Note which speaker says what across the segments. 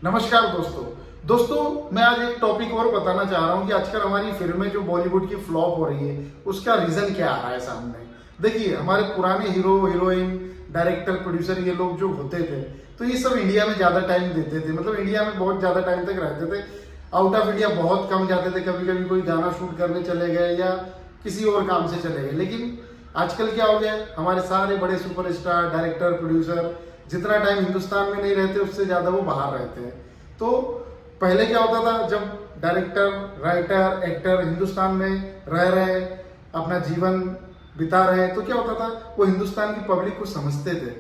Speaker 1: नमस्कार दोस्तों मैं आज एक टॉपिक और बताना चाह रहा हूँ कि आजकल हमारी फिल्में जो बॉलीवुड की फ्लॉप हो रही है उसका रीजन क्या आ रहा है सामने। देखिए, हमारे पुराने हीरो हीरोइन डायरेक्टर प्रोड्यूसर ये लोग जो होते थे तो ये सब इंडिया में ज्यादा टाइम देते थे, मतलब इंडिया में बहुत ज्यादा टाइम तक रहते थे। आउट ऑफ इंडिया बहुत कम जाते थे, कभी कभी कोई गाना शूट करने चले गए या किसी और काम से चले गए। लेकिन आजकल क्या हो गया, हमारे सारे बड़े सुपरस्टार डायरेक्टर प्रोड्यूसर जितना टाइम हिंदुस्तान में नहीं रहते उससे ज्यादा वो बाहर रहते हैं। तो पहले क्या होता था, जब डायरेक्टर राइटर एक्टर हिंदुस्तान में रह रहे अपना जीवन बिता रहे तो क्या होता था, वो हिंदुस्तान की पब्लिक को समझते थे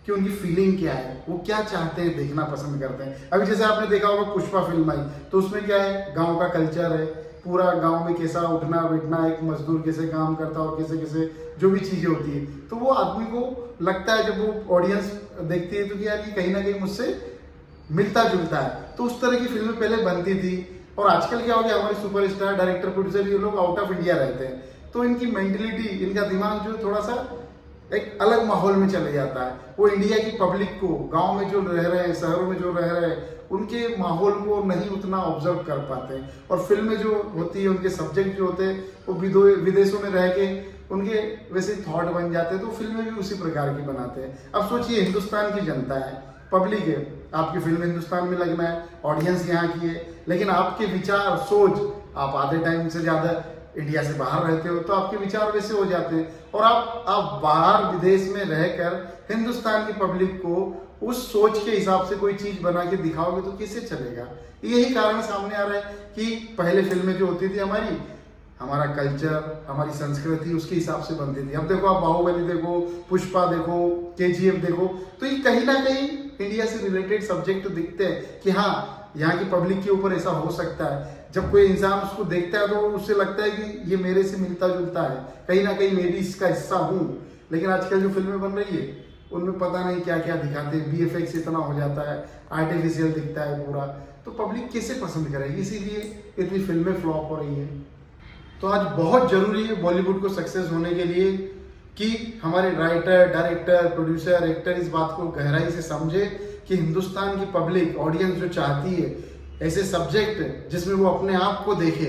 Speaker 1: कि उनकी फीलिंग क्या है, वो क्या चाहते हैं, देखना पसंद करते हैं। अभी जैसे आपने देखा होगा पुष्पा फिल्म आई तो उसमें क्या है, गांव का कल्चर है, पूरा गांव में कैसा उठना बैठना, एक मजदूर कैसे काम करता है और कैसे कैसे जो भी चीजें होती है, तो वो आदमी को लगता है जब वो ऑडियंस देखती है तो कि यार ये कहीं ना कहीं मुझसे मिलता जुलता है। तो उस तरह की फिल्में पहले बनती थी। और आजकल क्या हो गया, हमारे सुपरस्टार डायरेक्टर प्रोड्यूसर ये लोग आउट ऑफ इंडिया रहते हैं तो इनकी मेंटेलिटी, इनका दिमाग जो थोड़ा सा एक अलग माहौल में चले जाता है। वो इंडिया की पब्लिक को, गांव में जो रह रहे हैं, शहरों में जो रह रहे हैं, उनके माहौल को नहीं उतना ऑब्जर्व कर पाते। और फिल्में जो होती है, उनके सब्जेक्ट जो होते हैं वो विदेशों में रह के उनके वैसे थॉट बन जाते हैं, तो फिल्में भी उसी प्रकार की बनाते हैं। अब सोचिए, हिंदुस्तान की जनता है, पब्लिक है, आपकी फिल्म हिंदुस्तान में लगना है, ऑडियंस यहाँ की है, लेकिन आपके विचार सोच, आप आधे टाइम से ज्यादा इंडिया से बाहर रहते हो तो आपके विचार वैसे हो जाते हैं। और आप बाहर विदेश में रहकर हिंदुस्तान की पब्लिक को उस सोच के हिसाब से कोई चीज बना के दिखाओगे तो कैसे चलेगा। यही कारण सामने आ रहा है कि पहले फिल्में जो होती थी हमारा कल्चर, हमारी संस्कृति उसके हिसाब से बनती थी। अब देखो, आप बाहुबली देखो, पुष्पा देखो, केजीएफ देखो, तो ये कहीं ना कहीं इंडिया से रिलेटेड सब्जेक्ट दिखते हैं कि हाँ, यहाँ की पब्लिक के ऊपर ऐसा हो सकता है। जब कोई इंसान उसको देखता है तो उससे लगता है कि ये मेरे से मिलता जुलता है, कहीं ना कहीं मैं भी इसका हिस्सा हूँ। लेकिन आजकल जो फिल्में बन रही है उनमें पता नहीं क्या क्या दिखाते हैं, बीएफएक्स इतना हो जाता है, आर्टिफिशियल दिखता है पूरा, तो पब्लिक कैसे पसंद करेगी। इसीलिए इतनी फिल्में फ्लॉप हो रही है। तो आज बहुत जरूरी है बॉलीवुड को सक्सेस होने के लिए कि हमारे राइटर डायरेक्टर प्रोड्यूसर एक्टर इस बात को गहराई से समझे कि हिंदुस्तान की पब्लिक ऑडियंस जो चाहती है ऐसे सब्जेक्ट जिसमें वो अपने आप को देखे,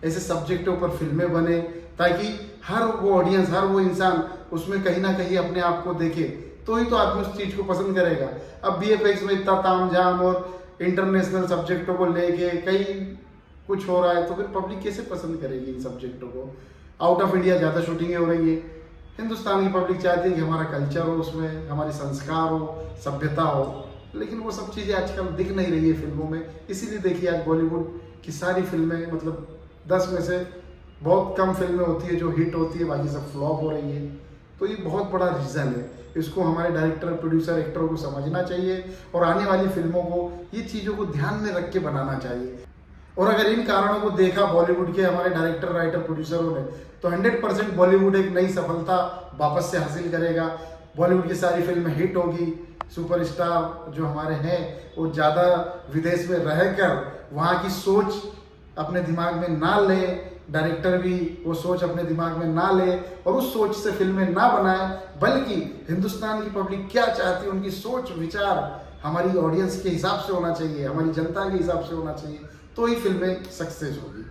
Speaker 1: ऐसे सब्जेक्टों पर फिल्में बने ताकि हर वो ऑडियंस, हर वो इंसान उसमें कहीं ना कहीं अपने आप को देखे, तो ही तो आदमी उस चीज को पसंद करेगा। अब बीएफएक्स में इतना तामझाम और इंटरनेशनल सब्जेक्टों को लेके कई कुछ हो रहा है तो फिर पब्लिक कैसे पसंद करेगी इन सब्जेक्टों को। आउट ऑफ इंडिया ज़्यादा शूटिंगें हो रही है, हिंदुस्तान की पब्लिक चाहती है कि हमारा कल्चर हो, उसमें हमारे संस्कार हो, सभ्यता हो, लेकिन वो सब चीज़ें आजकल दिख नहीं रही है फिल्मों में। इसीलिए देखिए, आज बॉलीवुड की सारी फिल्में, मतलब 10 में से बहुत कम फिल्में होती है जो हिट होती है, बाकी सब फ्लॉप हो रही है। तो ये बहुत बड़ा रीज़न है, इसको हमारे डायरेक्टर प्रोड्यूसर एक्टरों को समझना चाहिए और आने वाली फिल्मों को ये चीज़ों को ध्यान में रख के बनाना चाहिए। और अगर इन कारणों को देखा बॉलीवुड के हमारे डायरेक्टर राइटर प्रोड्यूसरों ने तो 100% बॉलीवुड एक नई सफलता वापस से हासिल करेगा। बॉलीवुड की सारी फिल्में हिट होगी, सुपरस्टार जो हमारे हैं वो ज़्यादा विदेश में रहकर वहाँ की सोच अपने दिमाग में ना ले, डायरेक्टर भी वो सोच अपने दिमाग में ना ले और उस सोच से फिल्में ना बनाए, बल्कि हिंदुस्तान की पब्लिक क्या चाहती है उनकी सोच विचार हमारी ऑडियंस के हिसाब से होना चाहिए, हमारी जनता के हिसाब से होना चाहिए, तो ही फिल्में सक्सेस होगी।